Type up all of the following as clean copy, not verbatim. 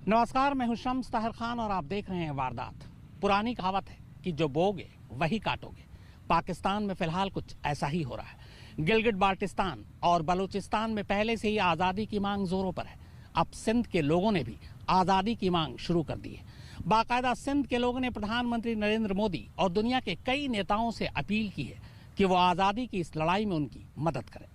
नमस्कार, मैं हूं शम्स ताहिर खान और आप देख रहे हैं वारदात। पुरानी कहावत है कि जो बोगे वही काटोगे। पाकिस्तान में फिलहाल कुछ ऐसा ही हो रहा है। गिलगिट बाल्टिस्तान और बलूचिस्तान में पहले से ही आज़ादी की मांग जोरों पर है। अब सिंध के लोगों ने भी आज़ादी की मांग शुरू कर दी है। बाकायदा सिंध के लोगों ने प्रधानमंत्री नरेंद्र मोदी और दुनिया के कई नेताओं से अपील की है कि वो आज़ादी की इस लड़ाई में उनकी मदद करें।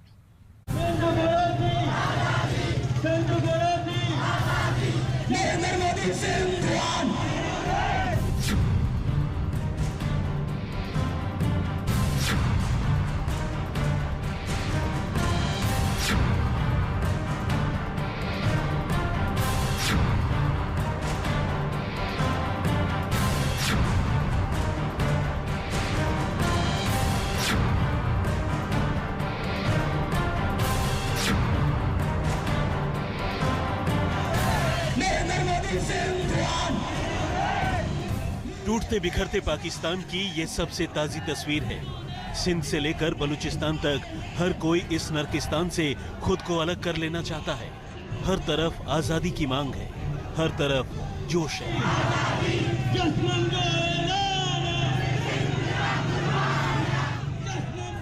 टूटते बिखरते पाकिस्तान की ये सबसे ताजी तस्वीर है। सिंध से लेकर बलूचिस्तान तक हर कोई इस नर्किस्तान से खुद को अलग कर लेना चाहता है। हर तरफ आजादी की मांग है, हर तरफ जोश है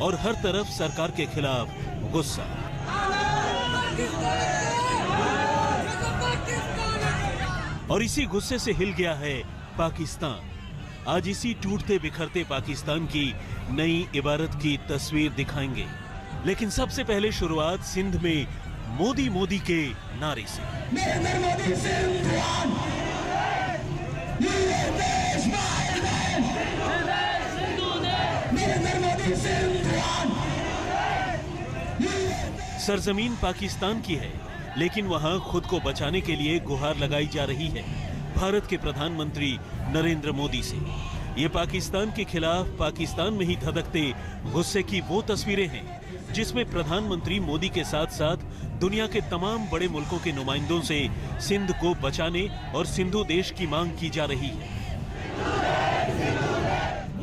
और हर तरफ सरकार के खिलाफ गुस्सा। और इसी गुस्से से हिल गया है पाकिस्तान। आज इसी टूटते बिखरते पाकिस्तान की नई इबारत की तस्वीर दिखाएंगे, लेकिन सबसे पहले शुरुआत सिंध में मोदी मोदी के नारे से। सरजमीन पाकिस्तान की है, लेकिन वहां खुद को बचाने के लिए गुहार लगाई जा रही है भारत के प्रधानमंत्री नरेंद्र मोदी से। ये पाकिस्तान के खिलाफ पाकिस्तान में ही धधकते गुस्से की वो तस्वीरें हैं जिसमें प्रधानमंत्री मोदी के साथ साथ दुनिया के तमाम बड़े मुल्कों के नुमाइंदों से सिंध को बचाने और सिंधु देश की मांग की जा रही है।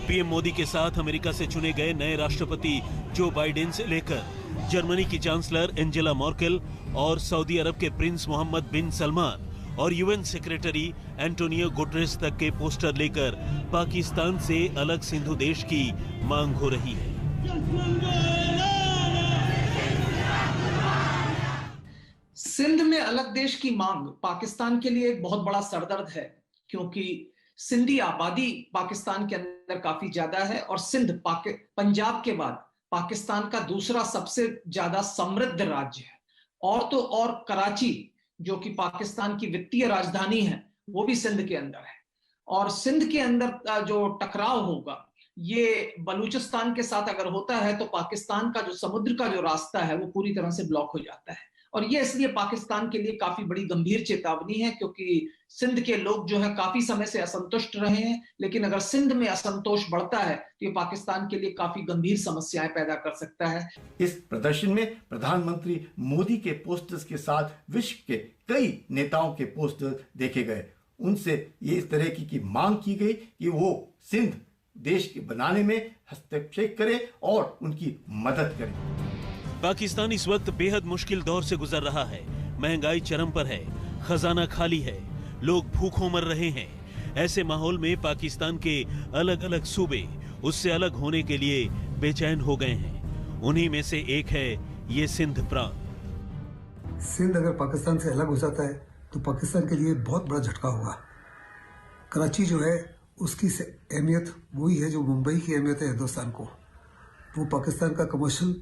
पीएम मोदी के साथ अमेरिका से चुने गए नए राष्ट्रपति जो बाइडेन से लेकर जर्मनी की चांसलर एंजेला मर्केल और सऊदी अरब के प्रिंस मोहम्मद बिन सलमान और यूएन सेक्रेटरी एंटोनियो गुटेरेस तक के पोस्टर लेकर पाकिस्तान से अलग सिंधु देश की मांग हो रही है। सिंध में अलग देश की मांग पाकिस्तान के लिए एक बहुत बड़ा सरदर्द है, क्योंकि सिंधी आबादी पाकिस्तान के अंदर काफी ज्यादा है और सिंध पंजाब के बाद पाकिस्तान का दूसरा सबसे ज्यादा समृद्ध राज्य है। और तो और कराची जो कि पाकिस्तान की वित्तीय राजधानी है, वो भी सिंध के अंदर है। और सिंध के अंदर जो टकराव होगा ये बलूचिस्तान के साथ अगर होता है तो पाकिस्तान का जो समुद्र का जो रास्ता है वो पूरी तरह से ब्लॉक हो जाता है। और ये इसलिए पाकिस्तान के लिए काफी बड़ी गंभीर चेतावनी है, क्योंकि सिंध के लोग जो है काफी समय से असंतुष्ट रहे हैं, लेकिन अगर सिंध में असंतोष बढ़ता है तो ये पाकिस्तान के लिए काफी गंभीर समस्याएं पैदा कर सकता है। इस प्रदर्शन में प्रधानमंत्री मोदी के पोस्टर्स के साथ विश्व के कई नेताओं के पोस्टर देखे गए। उनसे ये इस तरह की मांग की गई कि वो सिंध देश के बनाने में हस्तक्षेप करे और उनकी मदद करे। पाकिस्तान इस वक्त बेहद मुश्किल दौर से गुजर रहा है। महंगाई चरम पर है, खजाना खाली है, लोग भूखों मर रहे हैं। ऐसे माहौल में पाकिस्तान के अलग अलग सूबे उससे अलग होने के लिए बेचैन हो गए हैं। उन्हीं में से एक है ये सिंध प्रांत। सिंध अगर पाकिस्तान से अलग हो जाता है तो पाकिस्तान के लिए बहुत बड़ा झटका होगा। कराची जो है उसकी अहमियत वही है जो मुंबई की अहमियत है हिंदुस्तान को। वो पाकिस्तान का कमर्शियल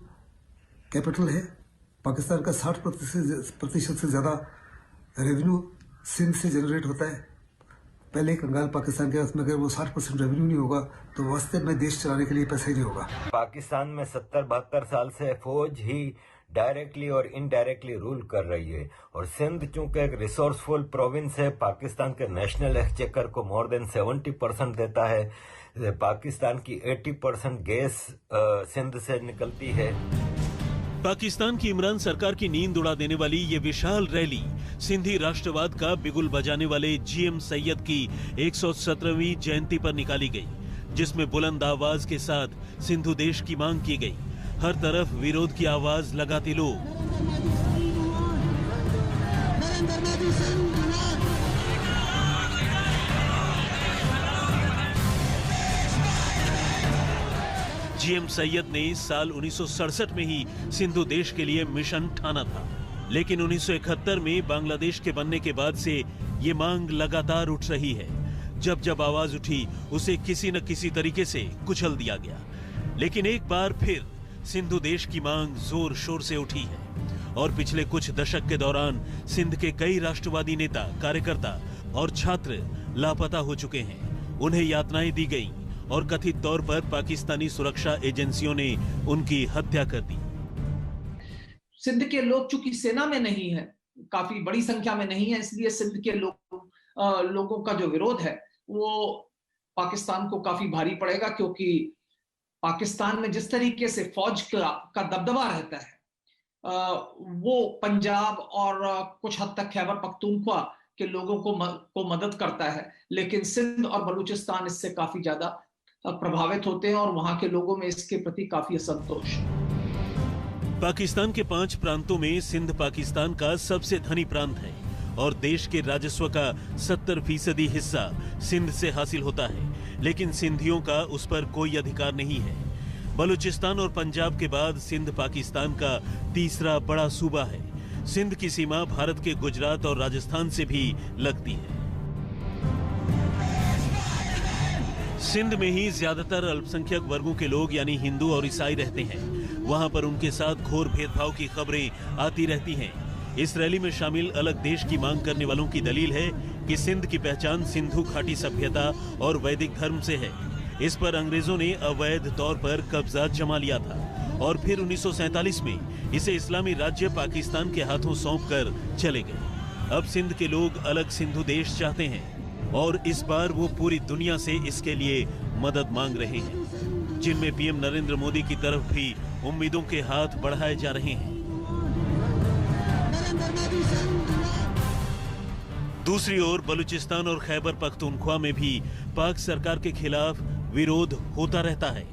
कैपिटल है। पाकिस्तान का 60% से ज़्यादा रेवेन्यू सिंध से जनरेट होता है। पहले कंगाल पाकिस्तान के हाथ में अगर वो 60% रेवेन्यू नहीं होगा तो वास्तव में देश चलाने के लिए पैसा ही नहीं होगा। पाकिस्तान में 70-72 साल से फौज ही डायरेक्टली और इनडायरेक्टली रूल कर रही है और सिंध चूंकि एक रिसोर्सफुल प्रोविंस है, पाकिस्तान के नेशनल एक्सचेकर को मोर देन 70% देता है। पाकिस्तान की 80% गैस सिंध से निकलती है। पाकिस्तान की इमरान सरकार की नींद उड़ा देने वाली ये विशाल रैली सिंधी राष्ट्रवाद का बिगुल बजाने वाले जीएम सैयद की 117वीं जयंती पर निकाली गई, जिसमें बुलंद आवाज के साथ सिंधु देश की मांग की गई। हर तरफ विरोध की आवाज लगाते लोग। जीएम सैयद ने साल 1967 में ही सिंधु देश के लिए मिशन ठाना था, लेकिन 1971 में बांग्लादेश के बनने के बाद से ये मांग लगातार उठ रही है। जब जब आवाज उठी उसे किसी न किसी तरीके से कुचल दिया गया, लेकिन एक बार फिर सिंधु देश की मांग जोर शोर से उठी है और पिछले कुछ दशक के दौरान सिंध के कई राष्ट्रवादी नेता, कार्यकर्ता और छात्र लापता हो चुके हैं। उन्हें यातनाएं दी गईं और कथित तौर पर पाकिस्तानी सुरक्षा एजेंसियों ने उनकी हत्या कर दी। सिंध के लोग चूंकि सेना में नहीं है, काफी बड़ी संख्या में नहीं है, इसलिए सिंध के लोगों का जो विरोध है वो पाकिस्तान को काफी भारी पड़ेगा, क्योंकि पाकिस्तान में जिस तरीके से फौज का दबदबा रहता है वो पंजाब और कुछ हद तक खैबर पख्तूनख्वा के लोगों को मदद करता है, लेकिन सिंध और बलूचिस्तान इससे काफी ज्यादा प्रभावित होते हैं और वहां के लोगों में इसके प्रति काफी असंतोष। पाकिस्तान के 5 प्रांतों में सिंध पाकिस्तान का सबसे धनी प्रांत है और देश के राजस्व का 70% हिस्सा सिंध से हासिल होता है, लेकिन सिंधियों का उस पर कोई अधिकार नहीं है। बलूचिस्तान और पंजाब के बाद सिंध पाकिस्तान का तीसरा बड़ा सूबा है। सिंध की सीमा भारत के गुजरात और राजस्थान से भी लगती है। सिंध में ही ज्यादातर अल्पसंख्यक वर्गों के लोग यानी हिंदू और ईसाई रहते हैं। वहां पर उनके साथ घोर भेदभाव की खबरें आती रहती हैं। इस रैली में शामिल अलग देश की मांग करने वालों की दलील है कि सिंध की पहचान सिंधु घाटी सभ्यता और वैदिक धर्म से है। इस पर अंग्रेजों ने अवैध तौर पर कब्जा जमा लिया था और फिर 1947 में इसे इस्लामी राज्य पाकिस्तान के हाथों सौंपकर चले गए। अब सिंध के लोग अलग सिंधु देश चाहते हैं और इस बार वो पूरी दुनिया से इसके लिए मदद मांग रहे हैं, जिनमें पीएम नरेंद्र मोदी की तरफ भी उम्मीदों के हाथ बढ़ाए जा रहे हैं। दूसरी ओर बलूचिस्तान और खैबर पख्तूनख्वा में भी पाक सरकार के खिलाफ विरोध होता रहता है।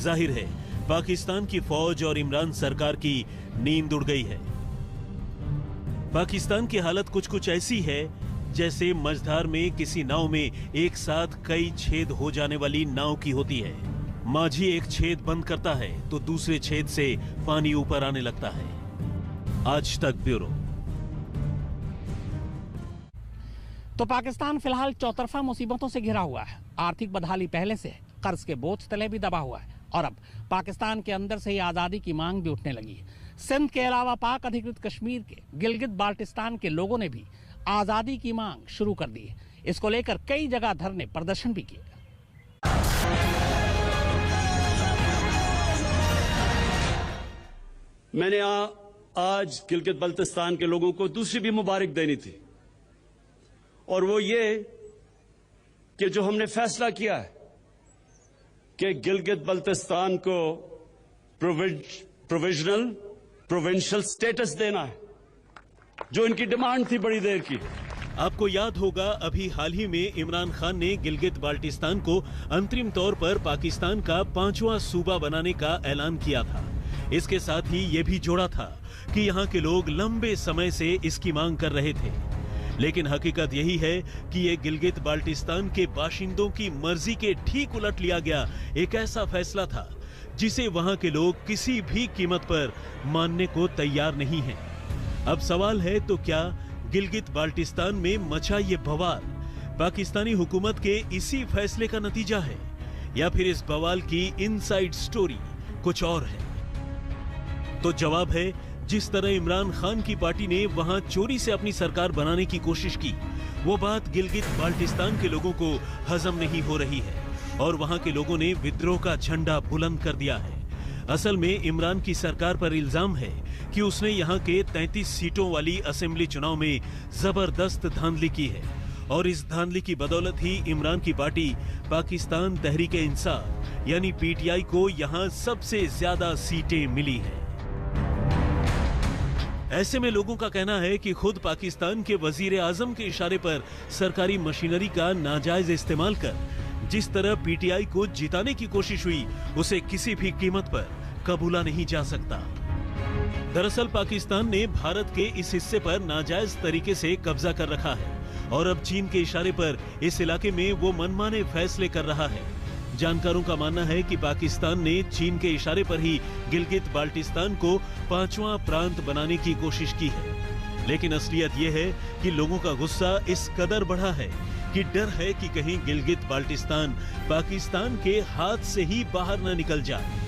जाहिर है पाकिस्तान की फौज और इमरान सरकार की नींद उड़ गई है। पाकिस्तान की हालत कुछ ऐसी है जैसे मझधार में किसी नाव में एक साथ कई छेद हो जाने वाली नाव की होती है। माझी एक छेद बंद करता है तो दूसरे छेद से पानी ऊपर आने लगता है। आज तक ब्यूरो। तो पाकिस्तान फिलहाल चौतरफा मुसीबतों से घिरा हुआ है। आर्थिक बदहाली पहले से, कर्ज के बोझ तले भी दबा हुआ है और अब पाकिस्तान के अंदर से ही आजादी की मांग भी उठने लगी है। सिंध के अलावा पाक अधिकृत कश्मीर के गिलगित बाल्टिस्तान के लोगों ने भी आजादी की मांग शुरू कर दी है। इसको लेकर कई जगह धरने प्रदर्शन भी किए। मैंने आज गिलगित बाल्टिस्तान के लोगों को दूसरी भी मुबारक देनी थी, और वो ये कि जो हमने फैसला किया है कि गिलगित बाल्टिस्तान को प्रोविंशियल स्टेटस देना है, जो इनकी डिमांड थी बड़ी देर की। आपको याद होगा अभी हाल ही में इमरान खान ने गिलगित बाल्टिस्तान को अंतरिम तौर पर पाकिस्तान का 5वां सूबा बनाने का ऐलान किया था। इसके साथ ही ये भी जोड़ा था कि यहाँ के लोग लंबे समय से इसकी मांग कर रहे थे, लेकिन हकीकत यही है कि ये गिलगित बाल्टिस्तान के बाशिंदों की मर्जी के ठीक उलट लिया गया एक ऐसा फैसला था जिसे वहां के लोग किसी भी कीमत पर मानने को तैयार नहीं हैं। अब सवाल है तो क्या गिलगित बाल्टिस्तान में मचा ये बवाल पाकिस्तानी हुकूमत के इसी फैसले का नतीजा है, या फिर इस बवाल की इनसाइड स्टोरी कुछ और है? तो जवाब है, जिस तरह इमरान खान की पार्टी ने वहां चोरी से अपनी सरकार बनाने की कोशिश की, वो बात गिलगित बाल्टिस्तान के लोगों को हजम नहीं हो रही है और वहां के लोगों ने विद्रोह का झंडा बुलंद कर दिया है। असल में इमरान की सरकार पर इल्जाम है कि उसने यहां के 33 सीटों वाली असेंबली चुनाव में जबरदस्त धांधली की है और इस धांधली की बदौलत ही इमरान की पार्टी पाकिस्तान तहरीक इंसाफ यानी पीटीआई को यहां सबसे ज्यादा सीटें मिली हैं। ऐसे में लोगों का कहना है कि खुद पाकिस्तान के वजीर आजम के इशारे पर सरकारी मशीनरी का नाजायज इस्तेमाल कर जिस तरह पीटीआई को जिताने की कोशिश हुई, उसे किसी भी कीमत पर कबूला नहीं जा सकता। दरअसल पाकिस्तान ने भारत के इस हिस्से पर नाजायज तरीके से कब्जा कर रखा है और अब चीन के इशारे पर इस इलाके में वो मनमाने फैसले कर रहा है जानकारों का मानना है कि पाकिस्तान ने चीन के इशारे पर ही गिलगित बाल्टिस्तान को 5वां प्रांत बनाने की कोशिश की है। लेकिन असलियत यह है कि लोगों का गुस्सा इस कदर बढ़ा है कि डर है कि कहीं गिलगित बाल्टिस्तान पाकिस्तान के हाथ से ही बाहर न निकल जाए।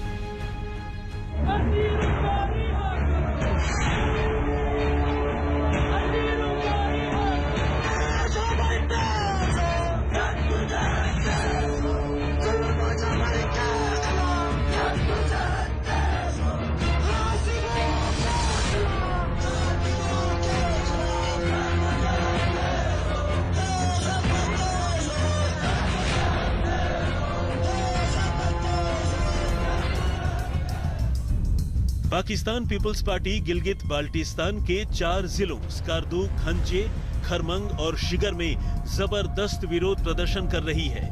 पाकिस्तान पीपल्स पार्टी गिलगित बाल्टिस्तान के 4 जिलों स्कार्दू, खंचे, खरमंग और शिगर में जबरदस्त विरोध प्रदर्शन कर रही है।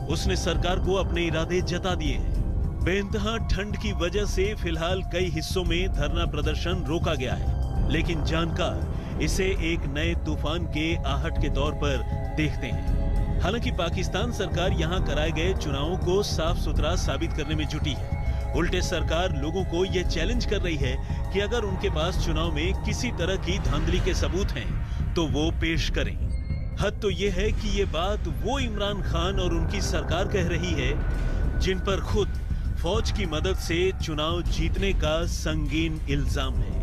उसने सरकार को अपने इरादे जता दिए हैं। बेइंतहा ठंड की वजह से फिलहाल कई हिस्सों में धरना प्रदर्शन रोका गया है, लेकिन जानकार इसे एक नए तूफान के आहट के तौर पर देखते हैं। हालांकि पाकिस्तान सरकार यहां कराए गए चुनावों को साफ सुथरा साबित करने में जुटी है। उल्टे सरकार लोगों को यह चैलेंज कर रही है कि अगर उनके पास चुनाव में किसी तरह की धांधली के सबूत हैं, तो वो पेश करें। हद तो यह है कि ये बात वो इमरान खान और उनकी सरकार कह रही है, जिन पर खुद फौज की मदद से चुनाव जीतने का संगीन इल्जाम है।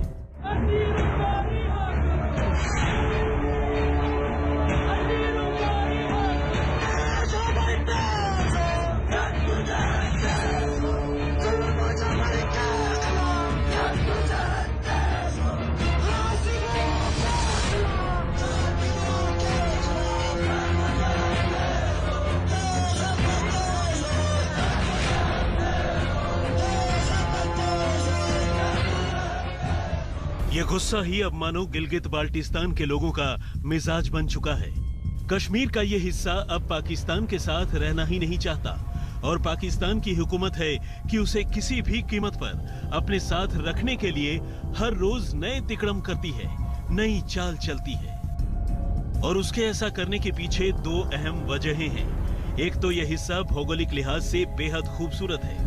ये गुस्सा ही अब मानो गिलगित बाल्टिस्तान के लोगों का मिजाज बन चुका है। कश्मीर का ये हिस्सा अब पाकिस्तान के साथ रहना ही नहीं चाहता और पाकिस्तान की हुकूमत है कि उसे किसी भी कीमत पर अपने साथ रखने के लिए हर रोज नए तिकड़म करती है, नई चाल चलती है। और उसके ऐसा करने के पीछे 2 अहम वजहें हैं। एक तो यह हिस्सा भौगोलिक लिहाज से बेहद खूबसूरत है,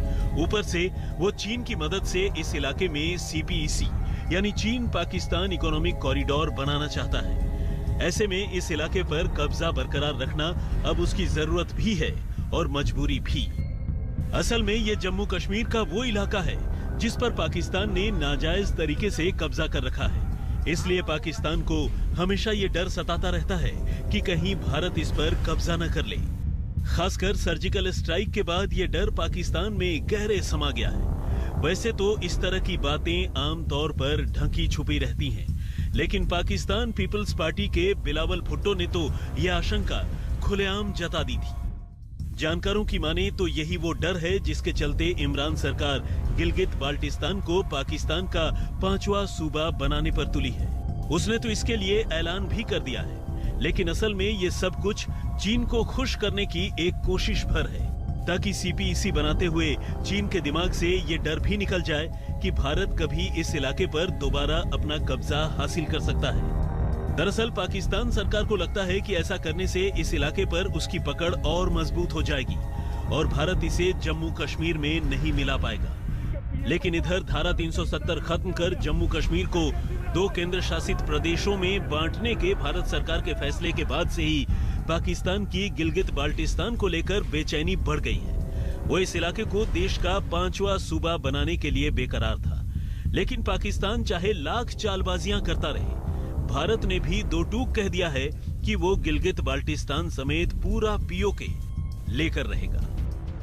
ऊपर से वो चीन की मदद से इस इलाके में CPEC यानी चीन पाकिस्तान इकोनॉमिक कॉरिडोर बनाना चाहता है। ऐसे में इस इलाके पर कब्जा बरकरार रखना अब उसकी जरूरत भी है और मजबूरी भी। असल में ये जम्मू कश्मीर का वो इलाका है जिस पर पाकिस्तान ने नाजायज तरीके से कब्जा कर रखा है। इसलिए पाकिस्तान को हमेशा ये डर सताता रहता है कि कहीं भारत इस पर कब्जा न कर ले। खासकर सर्जिकल स्ट्राइक के बाद ये डर पाकिस्तान में गहरे समा गया है। वैसे तो इस तरह की बातें आम तौर पर ढकी छुपी रहती हैं, लेकिन पाकिस्तान पीपल्स पार्टी के बिलावल भुट्टो ने तो यह आशंका खुलेआम जता दी थी। जानकारों की माने तो यही वो डर है जिसके चलते इमरान सरकार गिलगित बाल्टिस्तान को पाकिस्तान का 5वां सूबा बनाने पर तुली है। उसने तो इसके लिए ऐलान भी कर दिया है, लेकिन असल में ये सब कुछ चीन को खुश करने की एक कोशिश भर है, ताकि CPEC बनाते हुए चीन के दिमाग से ये डर भी निकल जाए कि भारत कभी इस इलाके पर दोबारा अपना कब्जा हासिल कर सकता है। दरअसल पाकिस्तान सरकार को लगता है कि ऐसा करने से इस इलाके पर उसकी पकड़ और मजबूत हो जाएगी और भारत इसे जम्मू कश्मीर में नहीं मिला पाएगा। लेकिन इधर धारा 370 खत्म कर जम्मू कश्मीर को 2 केंद्र शासित प्रदेशों में बांटने के भारत सरकार के फैसले के बाद से ही पाकिस्तान की गिलगित बाल्टिस्तान को लेकर बेचैनी बढ़ गई है। वो इस इलाके को देश का 5वां सूबा बनाने के लिए बेकरार था, लेकिन पाकिस्तान चाहे लाख चालबाजियां करता रहे, भारत ने भी 2 टूक कह दिया है कि वो गिलगित बाल्टिस्तान समेत पूरा POK लेकर रहेगा।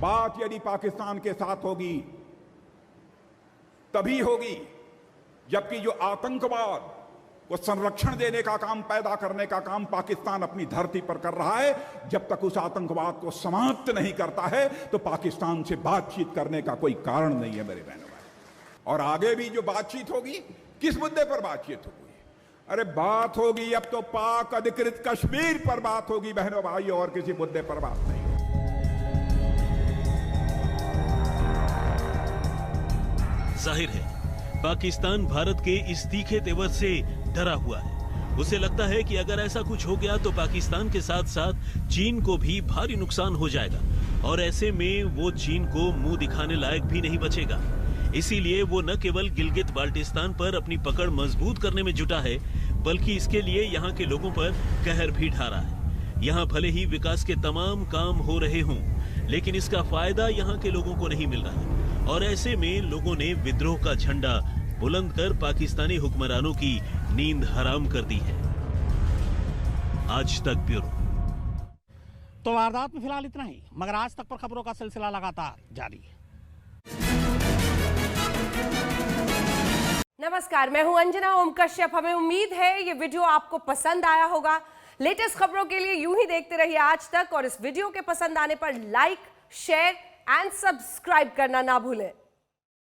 बात यदि पाकिस्तान के साथ होगी तभी होगी जबकि जो आतंकवाद को संरक्षण देने का काम, पैदा करने का काम पाकिस्तान अपनी धरती पर कर रहा है, जब तक उस आतंकवाद को समाप्त नहीं करता है तो पाकिस्तान से बातचीत करने का कोई कारण नहीं है मेरे बहनों भाई। और आगे भी जो बातचीत होगी, किस मुद्दे पर बातचीत होगी? अरे बात होगी अब तो पाक अधिकृत कश्मीर पर बात होगी बहनों भाई, और किसी मुद्दे पर बात नहीं। जाहिर है पाकिस्तान भारत के इस तीखे तेवर से डरा हुआ है। उसे लगता है कि अगर ऐसा कुछ हो गया तो पाकिस्तान के साथ साथ चीन को भी भारी नुकसान हो जाएगा और ऐसे में वो चीन को मुंह दिखाने लायक भी नहीं बचेगा। इसीलिए वो न केवल गिलगित बाल्टिस्तान पर अपनी पकड़ मजबूत करने में जुटा है, बल्कि इसके लिए यहाँ के लोगों पर कहर भी ढा रहा है। यहाँ भले ही विकास के तमाम काम हो रहे हों, लेकिन इसका फायदा यहाँ के लोगों को नहीं मिल रहा। और ऐसे में लोगों ने विद्रोह का झंडा बुलंद कर पाकिस्तानी हुक्मरानों की नींद हराम कर दी है। आज तक ब्यूरो। तो वारदात में फिलहाल इतना ही, मगर आज तक पर खबरों का सिलसिला लगातार जारी है। नमस्कार, मैं हूं अंजना ओम कश्यप। हमें उम्मीद है ये वीडियो आपको पसंद आया होगा। लेटेस्ट खबरों के लिए यूं ही देखते रहिए आज तक, और इस वीडियो के पसंद आने पर लाइक, शेयर एंड सब्सक्राइब करना ना भूलें।